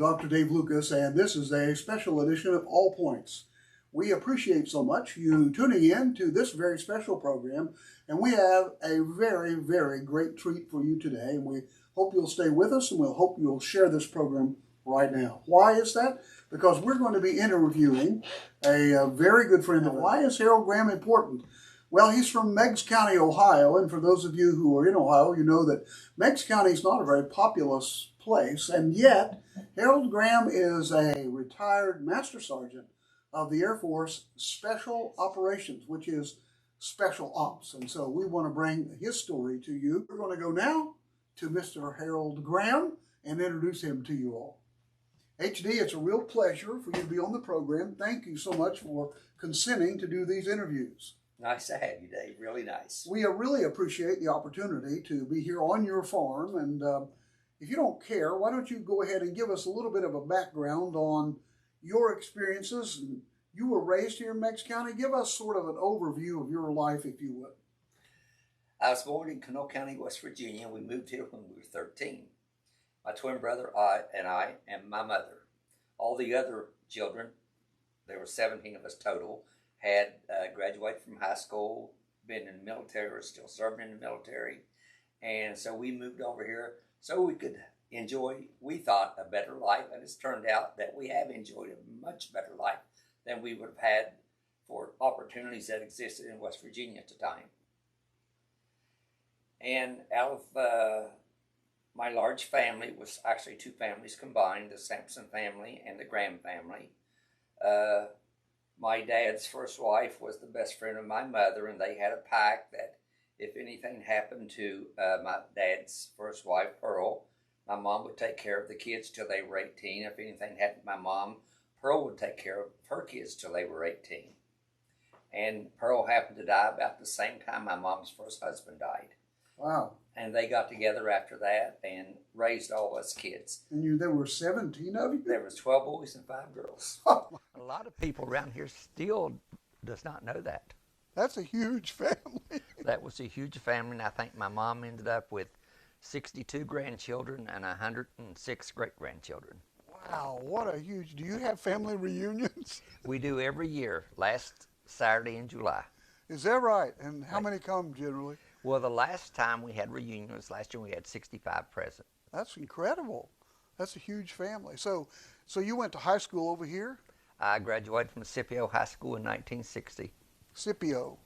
Dr. Dave Lucas, and this is a special edition of All Points. We appreciate so much you tuning in to this very special program, and we have a very, very great treat for you today, and we hope you'll stay with us, and we'll hope you'll share this program right now. Why is that? Because we're going to be interviewing a very good friend of ours. Why is Harold Graham important? Well, he's from Meigs County, Ohio, and for those of you who are in Ohio, you know that Meigs County is not a very populous place, and yet Harold Graham is a retired Master Sergeant of the Air Force Special Operations, which is Special Ops, and so we want to bring his story to you. We're going to go now to Mr. Harold Graham and introduce him to you all. HD, it's a real pleasure for you to be on the program. Thank you so much for consenting to do these interviews. Nice to have you, Dave. Really nice. We really appreciate the opportunity to be here on your farm. And if you don't care, why don't you go ahead and give us a little bit of a background on your experiences. You were raised here in Meigs County. Give us sort of an overview of your life, if you would. I was born in Canoe County, West Virginia. We moved here when we were 13. My twin brother and I, and my mother. All the other children, there were 17 of us total, had graduated from high school, been in the military, or still serving in the military. And so we moved over here so we could enjoy, we thought, a better life. And it's turned out that we have enjoyed a much better life than we would have had for opportunities that existed in West Virginia at the time. And out of my large family, was actually two families combined, the Sampson family and the Graham family. My dad's first wife was the best friend of my mother, and they had a pact that if anything happened to my dad's first wife, Pearl, my mom would take care of the kids till they were 18. If anything happened to my mom, Pearl would take care of her kids till they were 18. And Pearl happened to die about the same time my mom's first husband died. Wow. And they got together after that and raised all us kids. And there were 17 of you? There was 12 boys and 5 girls. A lot of people around here still does not know that. That's a huge family. That was a huge family, and I think my mom ended up with 62 grandchildren and 106 great-grandchildren. Wow, what a huge... Do you have family reunions? We do every year, last Saturday in July. Is that right? And how many come generally? Well, the last time we had reunions, last year we had 65 present. That's incredible. That's a huge family. So you went to high school over here? I graduated from Scipio High School in 1960. Scipio?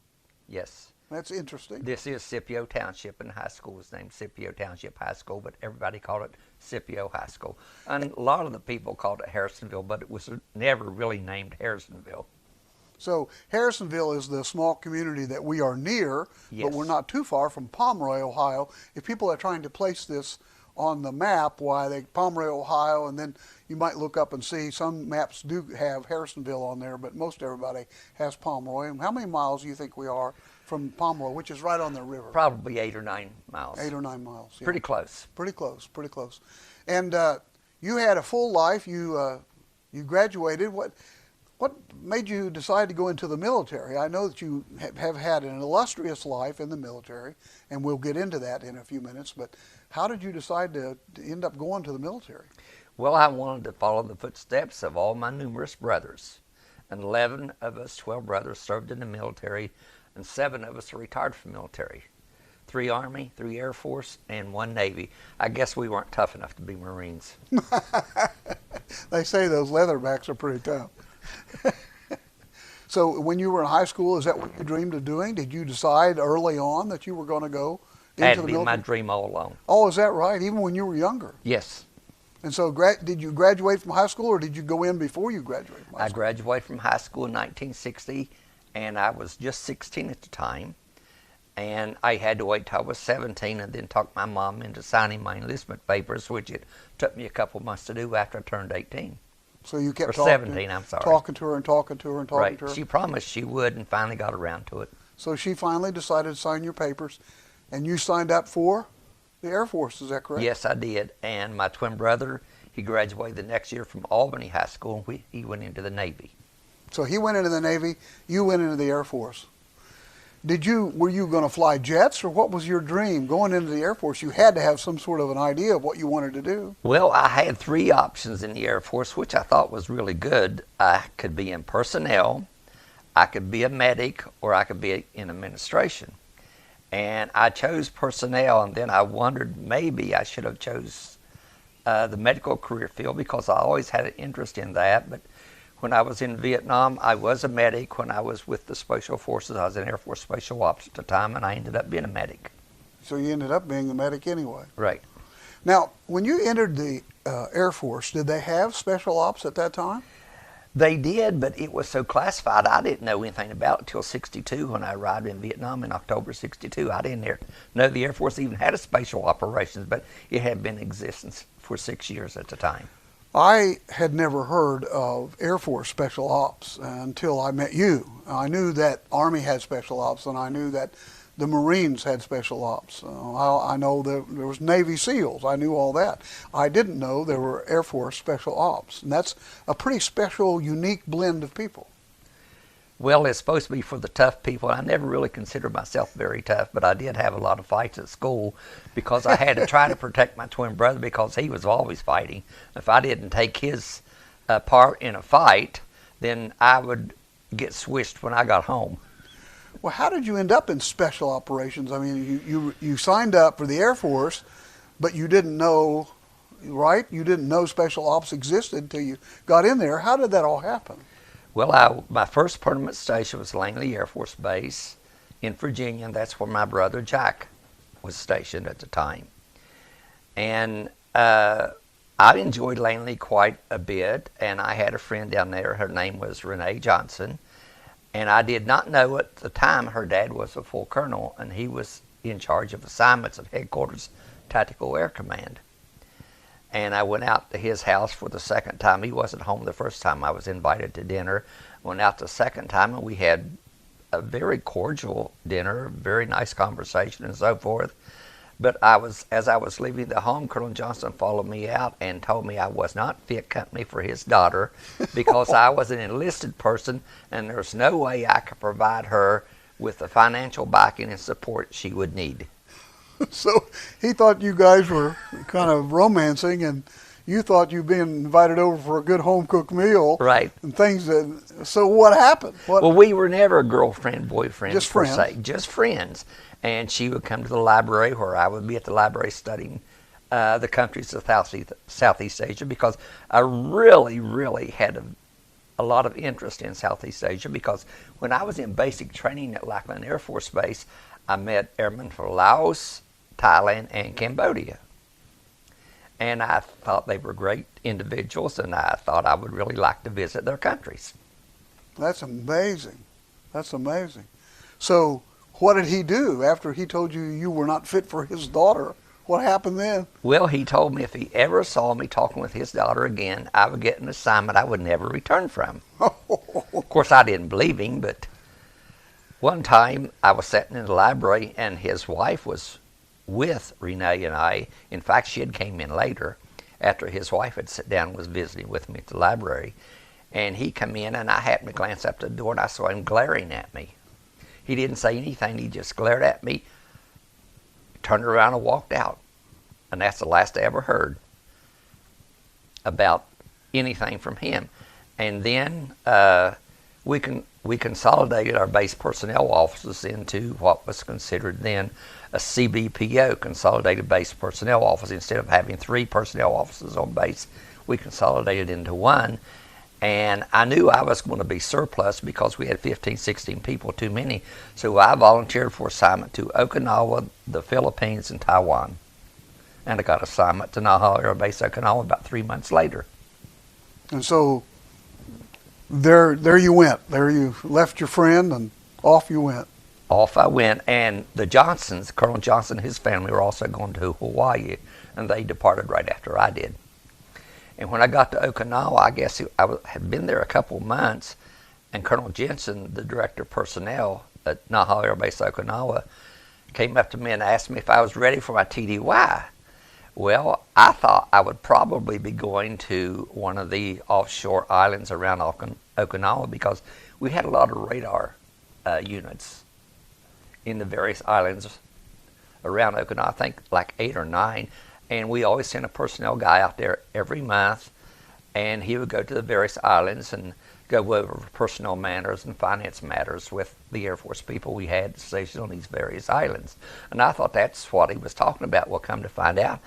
Yes. That's interesting. This is Scipio Township, and high school was named Scipio Township High School, but everybody called it Scipio High School. And a lot of the people called it Harrisonville, but it was never really named Harrisonville. So Harrisonville is the small community that we are near, yes, but we're not too far from Pomeroy, Ohio. If people are trying to place this on the map, Pomeroy, Ohio, and then you might look up and see some maps do have Harrisonville on there, but most everybody has Pomeroy. And how many miles do you think we are from Pomeroy, which is right on the river? Probably 8 or 9 miles. 8 or 9 miles. Yeah. Pretty close. Pretty close. Pretty close. And you had a full life. You graduated. What made you decide to go into the military? I know that you have had an illustrious life in the military, and we'll get into that in a few minutes, but how did you decide to end up going to the military? Well, I wanted to follow the footsteps of all my numerous brothers. And 11 of us, 12 brothers, served in the military, and 7 of us are retired from the military. 3 Army, 3 Air Force, and 1 Navy. I guess we weren't tough enough to be Marines. They say those leatherbacks are pretty tough. So when you were in high school, is that what you dreamed of doing? Did you decide early on that you were going to go into the military? That had been my dream all along. Oh, is that right? Even when you were younger? Yes. And so did you graduate from high school, or did you go in before you graduated from high school? I graduated from high school in 1960, and I was just 16 at the time. And I had to wait till I was 17 and then talk my mom into signing my enlistment papers, which it took me a couple months to do after I turned 18. So you kept talking to her and talking to her and talking to her. She promised she would and finally got around to it. So she finally decided to sign your papers, and you signed up for the Air Force, is that correct? Yes, I did. And my twin brother, he graduated the next year from Albany High School, and he went into the Navy. So he went into the Navy, you went into the Air Force. Were you going to fly jets, or what was your dream going into the Air Force? You had to have some sort of an idea of what you wanted to do. Well, I had three options in the Air Force, which I thought was really good. I could be in personnel, I could be a medic, or I could be in administration. And I chose personnel, and then I wondered maybe I should have chose the medical career field because I always had an interest in that. But when I was in Vietnam, I was a medic. When I was with the Special Forces, I was in Air Force Special Ops at the time, and I ended up being a medic. So you ended up being a medic anyway. Right. Now, when you entered the Air Force, did they have special ops at that time? They did, but it was so classified, I didn't know anything about it until 62 when I arrived in Vietnam in October 62. I didn't know the Air Force even had a special operations, but it had been in existence for 6 years at the time. I had never heard of Air Force Special Ops until I met you. I knew that Army had Special Ops, and I knew that the Marines had Special Ops. I know that there was Navy SEALs. I knew all that. I didn't know there were Air Force Special Ops, and that's a pretty special, unique blend of people. Well, it's supposed to be for the tough people. I never really considered myself very tough, but I did have a lot of fights at school because I had to try to protect my twin brother because he was always fighting. If I didn't take his part in a fight, then I would get swished when I got home. Well, how did you end up in special operations? I mean, you signed up for the Air Force, but you didn't know, right? You didn't know special ops existed until you got in there. How did that all happen? Well, my first permanent station was Langley Air Force Base in Virginia, and that's where my brother Jack was stationed at the time. And I enjoyed Langley quite a bit, and I had a friend down there. Her name was Renee Johnson. And I did not know at the time her dad was a full colonel, and he was in charge of assignments at Headquarters Tactical Air Command. And I went out to his house for the second time. He wasn't home the first time. I was invited to dinner. Went out the second time, and we had a very cordial dinner, very nice conversation and so forth. But as I was leaving the home, Colonel Johnson followed me out and told me I was not fit company for his daughter because I was an enlisted person and there's no way I could provide her with the financial backing and support she would need. So he thought you guys were kind of romancing, and you thought you being invited over for a good home-cooked meal. Right. And things so what happened? Well, we were never girlfriend, boyfriend, just per friends. se. Just friends. And she would come to the library where I would be at the library studying the countries of Southeast Asia because I really, really had a lot of interest in Southeast Asia because when I was in basic training at Lackland Air Force Base, I met airmen from Laos, Thailand, and Cambodia. And I thought they were great individuals, and I thought I would really like to visit their countries. That's amazing. That's amazing. So what did he do after he told you you were not fit for his daughter? What happened then? Well, he told me if he ever saw me talking with his daughter again, I would get an assignment I would never return from. Of course, I didn't believe him, but one time I was sitting in the library and his wife was with Renee and I. In fact, she had came in later after his wife had sat down and was visiting with me at the library. And he come in and I happened to glance up the door and I saw him glaring at me. He didn't say anything. He just glared at me, turned around and walked out. And that's the last I ever heard about anything from him. And then we consolidated our base personnel offices into what was considered then a CBPO, Consolidated Base Personnel Office. Instead of having 3 personnel offices on base, we consolidated into 1. And I knew I was going to be surplus because we had 15, 16 people too many. So I volunteered for assignment to Okinawa, the Philippines, and Taiwan. And I got assignment to Naha Air Base, Okinawa about 3 months later. And so there you went. There you left your friend and off you went. Off I went. And the Johnsons, Colonel Johnson and his family were also going to Hawaii. And they departed right after I did. And when I got to Okinawa, I guess I had been there a couple of months, and Colonel Jensen, the director of personnel at Naha Air Base, Okinawa, came up to me and asked me if I was ready for my TDY. Well, I thought I would probably be going to one of the offshore islands around Okinawa because we had a lot of radar units in the various islands around Okinawa, I think like 8 or 9, and we always sent a personnel guy out there every month, and he would go to the various islands and go over personnel matters and finance matters with the Air Force people we had stationed on these various islands. And I thought that's what he was talking about. Well, come to find out,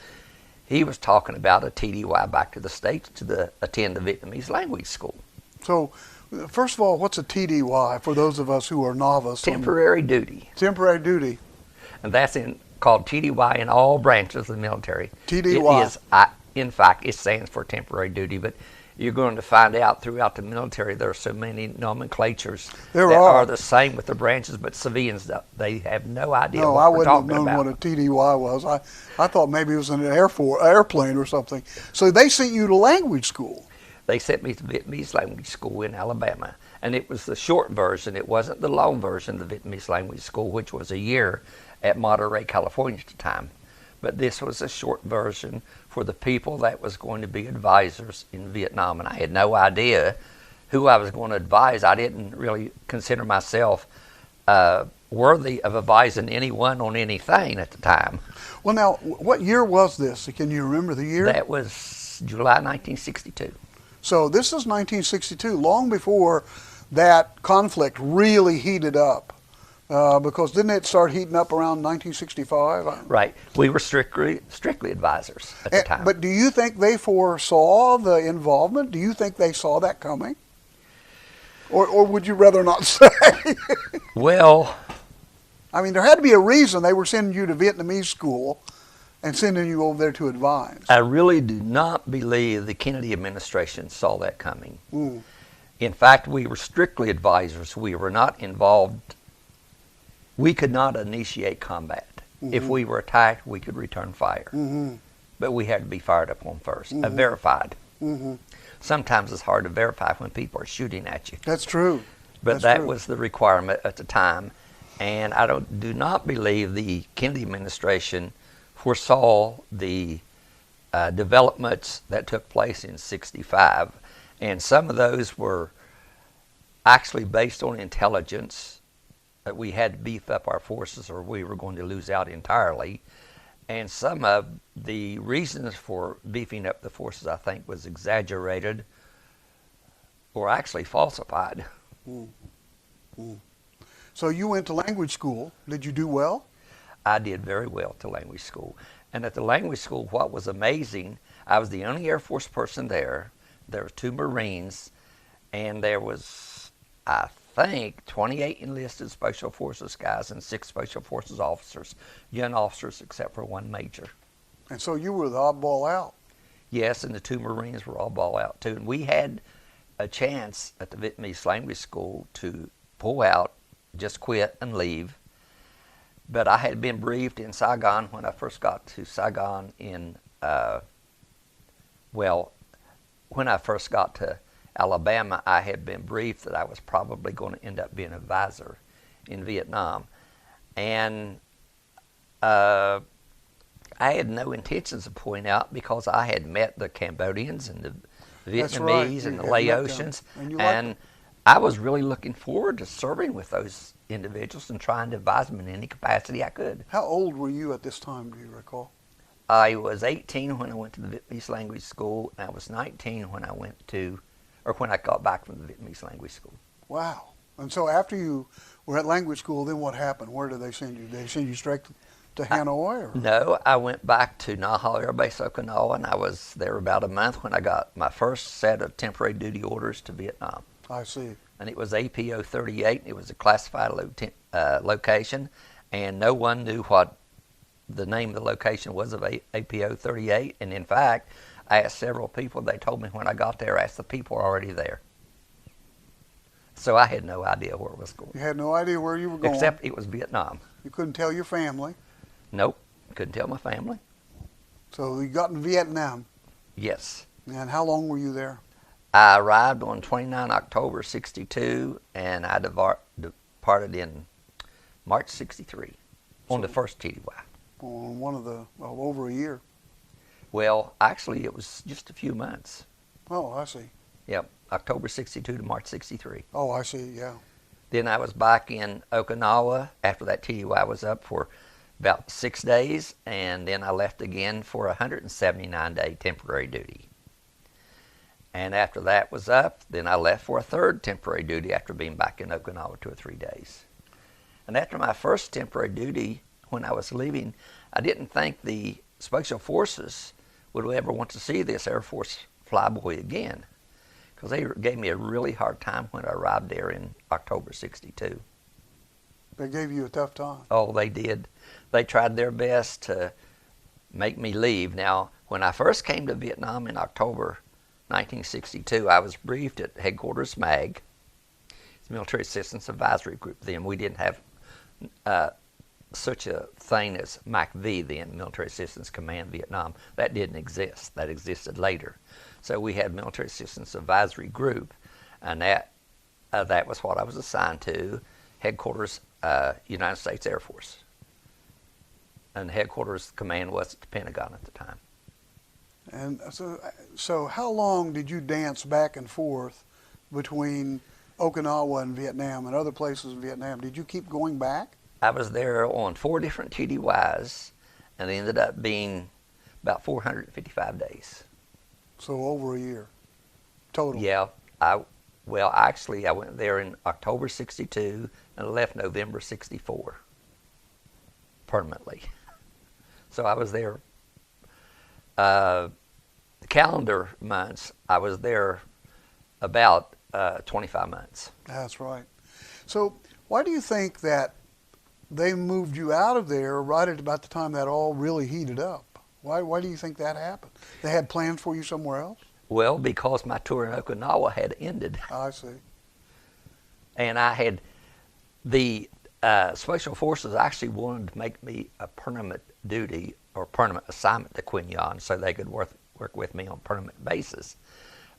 he was talking about a TDY back to the States to attend the Vietnamese language school. So, first of all, what's a TDY for those of us who are novice? Temporary duty. Temporary duty. And that's called TDY in all branches of the military. TDY. It is, in fact, it stands for temporary duty, but you're going to find out throughout the military there are so many nomenclatures that are the same with the branches, but civilians, they have no idea what we're wouldn't talking have known about. what a TDY was. I thought maybe it was an airplane or something. So they sent you to language school. They sent me to Vietnamese language school in Alabama, and it was the short version. It wasn't the long version of the Vietnamese language school, which was a year at Monterey, California at the time. But this was a short version for the people that was going to be advisors in Vietnam, and I had no idea who I was going to advise. I didn't really consider myself worthy of advising anyone on anything at the time. Well, now, what year was this? Can you remember the year? That was July 1962. So this is 1962, long before that conflict really heated up. Because didn't it start heating up around 1965? Right. We were strictly advisors at the time. But do you think they foresaw the involvement? Do you think they saw that coming? Or would you rather not say? Well, I mean, there had to be a reason they were sending you to Vietnamese school and sending you over there to advise. I really do not believe the Kennedy administration saw that coming. Mm. In fact, we were strictly advisors. We were not involved. We could not initiate combat. Mm-hmm. If we were attacked, we could return fire. Mm-hmm. But we had to be fired upon first, Mm-hmm. Verified. Mm-hmm. Sometimes it's hard to verify when people are shooting at you. That's true. But that was the requirement at the time. And I do not believe the Kennedy administration foresaw the developments that took place in '65. And some of those were actually based on intelligence, that we had to beef up our forces or we were going to lose out entirely. And some of the reasons for beefing up the forces, I think, was exaggerated or actually falsified. Mm. Mm. So you went to language school. Did you do well? I did very well to language school. And at the language school, what was amazing, I was the only Air Force person there. There were 2 Marines, and there was, I think, 28 enlisted Special Forces guys and 6 Special Forces officers, young officers except for 1 major. And so you were the oddball out. Yes, and the 2 Marines were all ball out too. And we had a chance at the Vietnamese language school to pull out, just quit and leave. But I had been briefed in Saigon when I first got to Saigon when I first got to Alabama, I had been briefed that I was probably going to end up being an advisor in Vietnam. And I had no intentions of pulling out because I had met the Cambodians and the Vietnamese and the Laotians. And I was really looking forward to serving with those individuals and trying to advise them in any capacity I could. How old were you at this time, do you recall? I was 18 when I went to the Vietnamese language school, and I was 19 when I when I got back from the Vietnamese language school. Wow. And so after you were at language school, then what happened? Where did they send you? Did they send you straight to Hanoi? Or? No, I went back to Nha Ho Air Base, Okinawa, and I was there about a month when I got my first set of temporary duty orders to Vietnam. I see. And it was APO 38. It was a classified location, and no one knew what the name of the location was of APO 38. And in fact, I asked several people. They told me when I got there, I asked the people already there. So I had no idea where it was going. You had no idea where you were going? Except it was Vietnam. You couldn't tell your family? Nope. Couldn't tell my family. So you got in Vietnam? Yes. And how long were you there? I arrived on 29 October 62, and I departed in March 63 on the first TDY. On one of the, over a year. Well, actually, it was just a few months. Oh, I see. Yep, October 62 to March 63. Oh, I see, yeah. Then I was back in Okinawa after that TDY was up for about 6 days, and then I left again for a 179-day temporary duty. And after that was up, then I left for a third temporary duty after being back in Okinawa 2 or 3 days. And after my first temporary duty, when I was leaving, I didn't think the Special Forces would ever want to see this Air Force flyboy again, because they gave me a really hard time when I arrived there in October '62. They gave you a tough time. Oh, they did. They tried their best to make me leave. Now, when I first came to Vietnam in October 1962, I was briefed at Headquarters MAG, it's Military Assistance Advisory Group then. We didn't have such a thing as MACV then, Military Assistance Command Vietnam. That didn't exist. That existed later. So we had Military Assistance Advisory Group, and that was what I was assigned to, Headquarters United States Air Force. And Headquarters Command was at the Pentagon at the time. And so how long did you dance back and forth between Okinawa and Vietnam and other places in Vietnam? Did you keep going back? I was there on 4 different TDYs, and it ended up being about 455 days. So over a year total. Yeah. I went there in October '62 and left November '64 permanently. So I was there the calendar months. I was there about 25 months. That's right. So why do you think that they moved you out of there right at about the time that all really heated up? Why do you think that happened? They had plans for you somewhere else? Well, because my tour in Okinawa had ended. I see. And I had, the Special Forces actually wanted to make me a permanent duty or permanent assignment to Quin Yon so they could work with me on a permanent basis.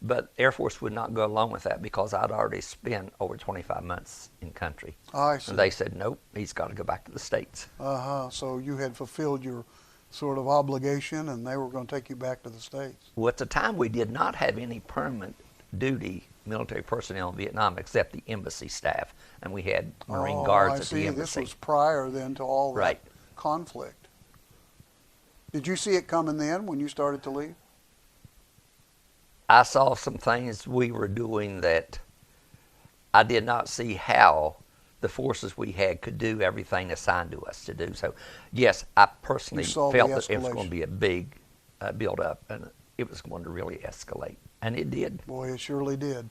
But Air Force would not go along with that because I'd already spent over 25 months in country. I see. And they said, nope, he's got to go back to the States. So you had fulfilled your sort of obligation and they were going to take you back to the States. Well, at the time, we did not have any permanent duty military personnel in Vietnam except the embassy staff, and we had Marine guards at the embassy. This was prior then to all that Right. conflict. Did you see it coming then when you started to leave? I saw some things we were doing that I did not see how the forces we had could do everything assigned to us to do. So, yes, I personally felt that it was going to be a big build-up, and it was going to really escalate, and it did. Boy, it surely did.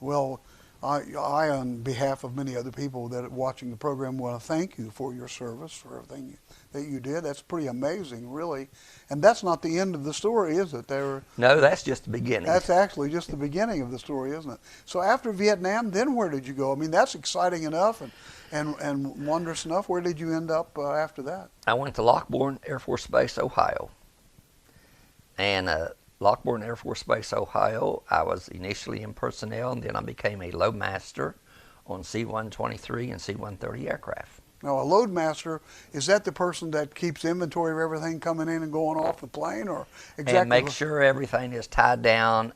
Well, I, on behalf of many other people that are watching the program, want to thank you for your service, for everything that you did. That's pretty amazing, really. And that's not the end of the story, is it? No, that's just the beginning. That's actually just the beginning of the story, isn't it? So after Vietnam, then where did you go? I mean, that's exciting enough and wondrous enough. Where did you end up after that? I went to Lockbourne Air Force Base, Ohio. And Lockbourne Air Force Base, Ohio, I was initially in personnel, and then I became a loadmaster on C-123 and C-130 aircraft. Now, a loadmaster, is that the person that keeps inventory of everything coming in and going off the plane, or exactly? And make sure everything is tied down.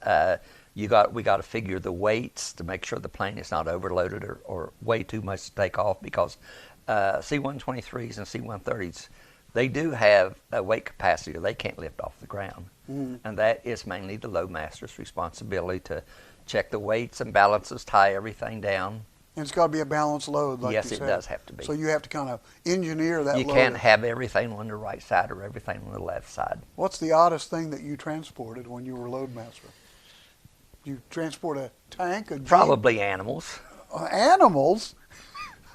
We got to figure the weights to make sure the plane is not overloaded or way too much to take off, because C-123s and C-130s, they do have a weight capacity or they can't lift off the ground. And that is mainly the loadmaster's responsibility to check the weights and balances, tie everything down. And it's got to be a balanced load, like you Yes, said. it does have to be. So you have to kind of engineer that You load. can't have everything on the right side or everything on the left side. What's the oddest thing that you transported when you were loadmaster? You transport a tank, a jeep? Probably animals. Animals?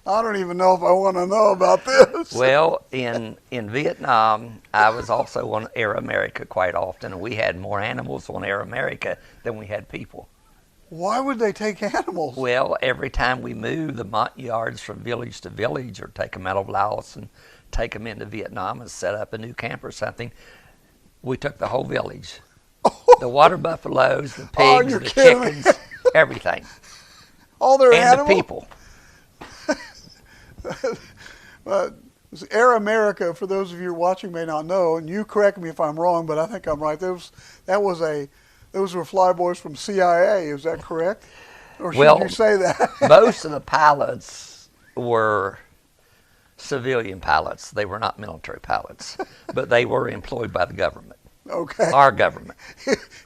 I don't even know if I want to know about this. Well, in Vietnam, I was also on Air America quite often, and we had more animals on Air America than we had people. Why would they take animals? Well, every time we moved the Montagnards from village to village, or take them out of Laos and take them into Vietnam and set up a new camp or something, we took the whole village. The water buffaloes, the pigs, you're the kidding me. chickens, everything. All their And animals? the people. Air America, for those of you watching may not know, and you correct me if I'm wrong, but I think I'm right. Those were flyboys from CIA. Is that correct? Or should Well, you say that? most of the pilots were civilian pilots. They were not military pilots, but they were employed by the government, Okay. our government.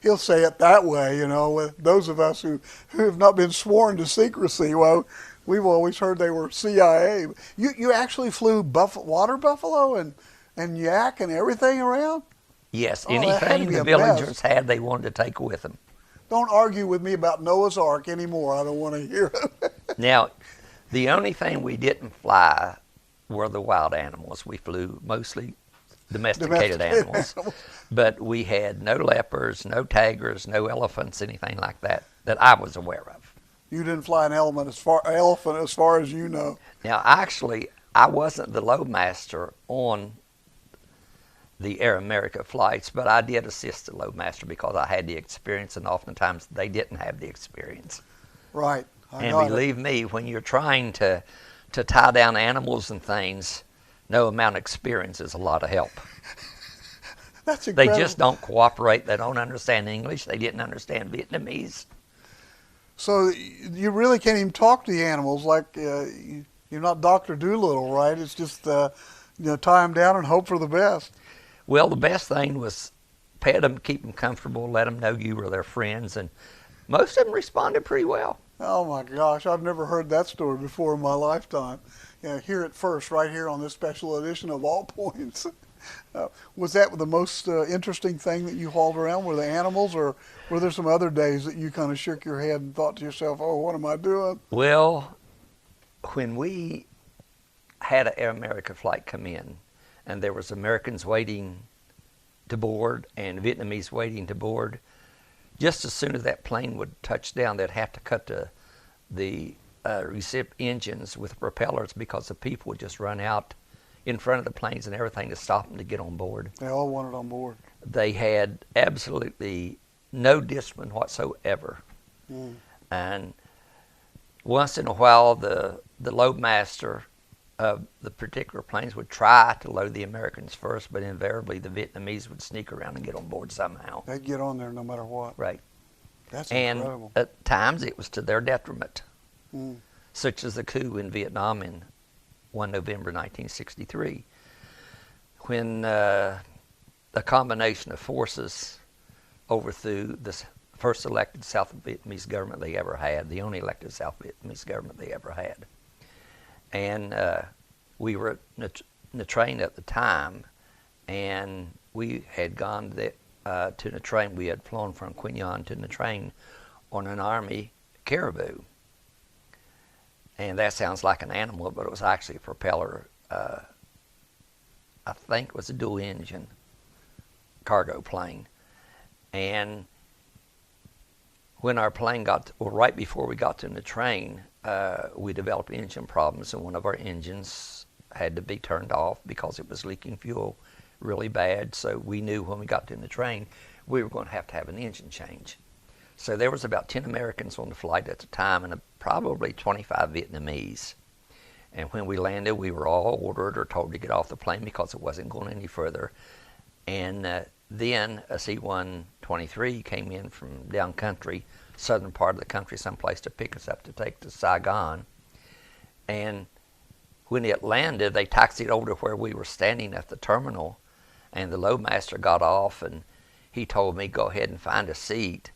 He'll say it that way, you know. With those of us who have not been sworn to secrecy, well, we've always heard they were CIA. You actually flew water buffalo and yak and everything around? Yes, Oh, that had to anything be the a villagers mess. had, they wanted to take with them. Don't argue with me about Noah's Ark anymore. I don't want to hear it. Now, the only thing we didn't fly were the wild animals. We flew mostly domesticated animals, but we had no leopards, no tigers, no elephants, anything like that I was aware of. You didn't fly an elephant as far as you know. Now, actually, I wasn't the loadmaster on the Air America flights, but I did assist the loadmaster because I had the experience, and oftentimes they didn't have the experience. Right. And believe me, when you're trying to tie down animals and things, no amount of experience is a lot of help. That's They incredible. just don't cooperate. They don't understand English. They didn't understand Vietnamese. So you really can't even talk to the animals like you're not Dr. Doolittle, right? It's just tie them down and hope for the best. Well, the best thing was pet them, keep them comfortable, let them know you were their friends, and most of them responded pretty well. Oh my gosh, I've never heard that story before in my lifetime. Hear it first right here on this special edition of All Points. Was that the most interesting thing that you hauled around? Were the animals, or were there some other days that you kind of shook your head and thought to yourself, oh, what am I doing? Well, when we had an Air America flight come in, and there was Americans waiting to board and Vietnamese waiting to board, just as soon as that plane would touch down, they'd have to cut the recip engines with propellers because the people would just run out in front of the planes and everything to stop them to get on board. They all wanted on board. They had absolutely no discipline whatsoever. Mm. And once in a while, the loadmaster of the particular planes would try to load the Americans first, but invariably the Vietnamese would sneak around and get on board somehow. They'd get on there no matter what. Right. That's And incredible. at times it was to their detriment, Mm. such as the coup in Vietnam in 1 November 1963, when a combination of forces overthrew the first elected South Vietnamese government they ever had, the only elected South Vietnamese government they ever had. And we were at Nha Trang at the time, and we had gone to Nha Trang. We had flown from Quy Nhon to Nha Trang on an Army Caribou. And that sounds like an animal, but it was actually a propeller. I think it was a dual engine cargo plane. And when our plane right before we got to Nha Trang, we developed engine problems, and one of our engines had to be turned off because it was leaking fuel really bad. So we knew when we got to Nha Trang, we were going to have an engine change. So there was about 10 Americans on the flight at the time, and probably 25 Vietnamese. And when we landed, we were all ordered or told to get off the plane because it wasn't going any further. And then a C-123 came in from down country, southern part of the country, someplace to pick us up to take to Saigon. And when it landed, they taxied over to where we were standing at the terminal, and the loadmaster got off, and he told me, go ahead and find a seat.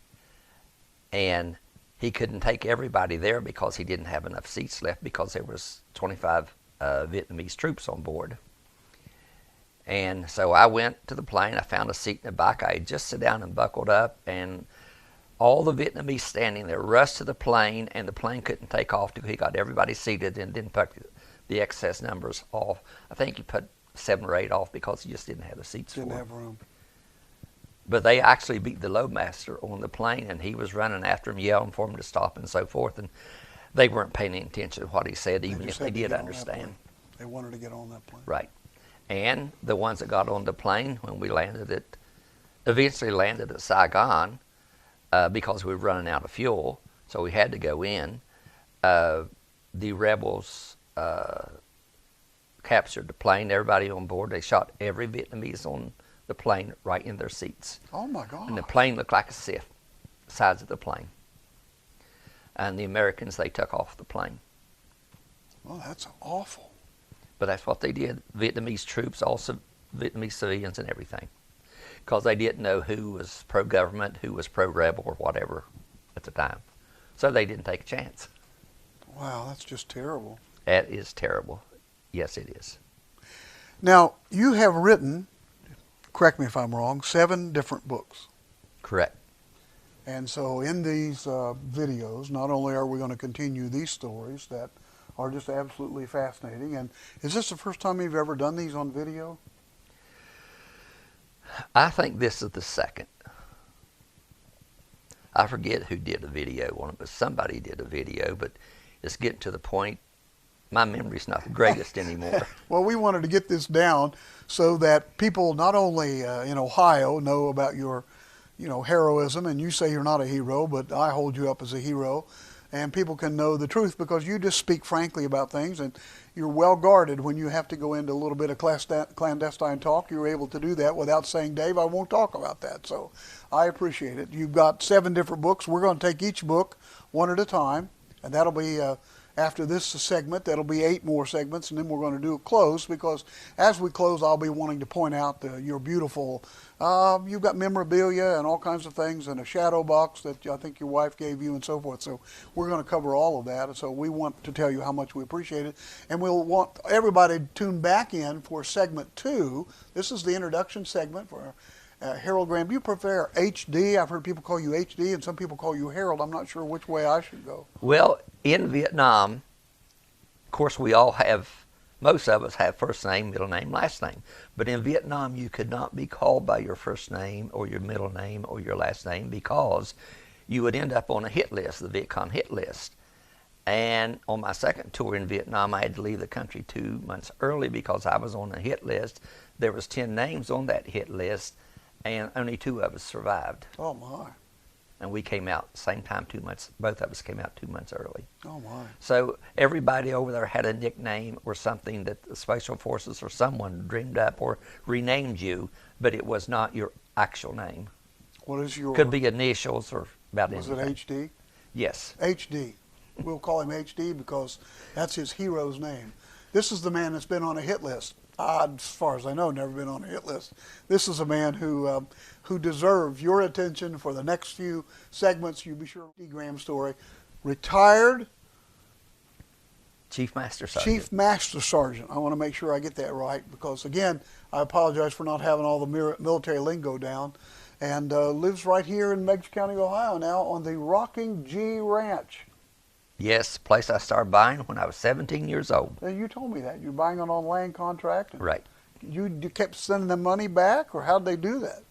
And he couldn't take everybody there because he didn't have enough seats left because there was 25 Vietnamese troops on board. And so I went to the plane. I found a seat in the back. I had just sat down and buckled up, and all the Vietnamese standing there rushed to the plane, and the plane couldn't take off till he got everybody seated and didn't put the excess numbers off. I think he put 7 or 8 off because he just didn't have the seats Didn't for have them. room. But they actually beat the loadmaster on the plane, and he was running after him, yelling for him to stop and so forth. And they weren't paying any attention to what he said, even if just they had to did get on that understand. plane. They wanted to get on that plane. Right. And the ones that got on the plane when we eventually landed at Saigon because we were running out of fuel, so we had to go in. The rebels captured the plane, everybody on board. They shot every Vietnamese on the plane right in their seats. Oh my God. And the plane looked like a sieve, the size of the plane. and the Americans, they took off the plane. Well, that's awful. But that's what they did. Vietnamese troops, also Vietnamese civilians and everything. Because they didn't know who was pro-government, who was pro-rebel or whatever at the time. So they didn't take a chance. Wow, that's just terrible. That is terrible. Yes, it is. Now, you have written, correct me if I'm wrong, 7 different books. Correct. And so in these videos, not only are we going to continue these stories that are just absolutely fascinating, and is this the first time you've ever done these on video? I think this is the second. I forget who did a video on it, but somebody did a video, but it's getting to the point, my memory's not the greatest anymore. Well, we wanted to get this down so that people not only in Ohio know about your heroism, and you say you're not a hero, but I hold you up as a hero, and people can know the truth because you just speak frankly about things, and you're well guarded when you have to go into a little bit of clandestine talk. You're able to do that without saying, Dave, I won't talk about that. So I appreciate it. You've got 7 different books. We're going to take each book one at a time, and that'll be after this segment, that'll be 8 more segments, and then we're going to do a close, because as we close, I'll be wanting to point out your beautiful, you've got memorabilia and all kinds of things, and a shadow box that I think your wife gave you and so forth. So we're going to cover all of that. And so we want to tell you how much we appreciate it. And we'll want everybody to tune back in for segment 2. This is the introduction segment for Harold Graham. Do you prefer HD? I've heard people call you HD, and some people call you Harold. I'm not sure which way I should go. Well, in Vietnam, of course, most of us have first name, middle name, last name. But in Vietnam, you could not be called by your first name or your middle name or your last name, because you would end up on a hit list, the Viet Cong hit list. And on my second tour in Vietnam, I had to leave the country 2 months early because I was on a hit list. There was 10 names on that hit list, and only 2 of us survived. Oh, my. And we came out same time, 2 months. Both of us came out 2 months early. Oh, my. So everybody over there had a nickname or something that the Special Forces or someone dreamed up or renamed you, but it was not your actual name. What is your... Could be initials or about was anything. it HD? Yes. HD. We'll call him HD because that's his hero's name. This is the man that's been on a hit list. As far as I know, never been on a hit list. This is a man who deserves your attention for the next few segments. You be sure to Graham story. Retired Chief Master Sergeant. Chief Master Sergeant. I want to make sure I get that right because, again, I apologize for not having all the military lingo down. And lives right here in Meigs County, Ohio now on the Rocking G Ranch. Yes, place I started buying when I was 17 years old. And you told me that. You're buying it on land contract. Right. You kept sending the money back, or how'd they do that?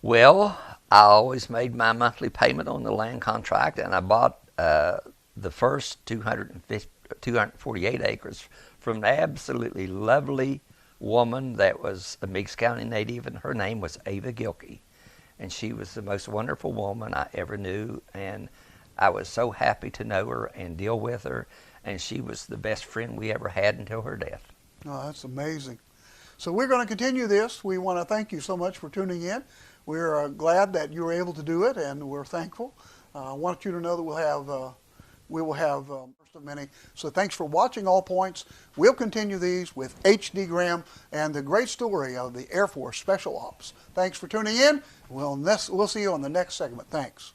Well, I always made my monthly payment on the land contract, and I bought the first 248 acres from an absolutely lovely woman that was a Meigs County native, and her name was Ava Gilkey. And she was the most wonderful woman I ever knew, and I was so happy to know her and deal with her, and she was the best friend we ever had until her death. Oh, that's amazing. So we're going to continue this. We want to thank you so much for tuning in. We're glad that you were able to do it, and we're thankful. I want you to know that we will have first of many. So thanks for watching All Points. We'll continue these with H.D. Graham and the great story of the Air Force Special Ops. Thanks for tuning in. We'll see you on the next segment. Thanks.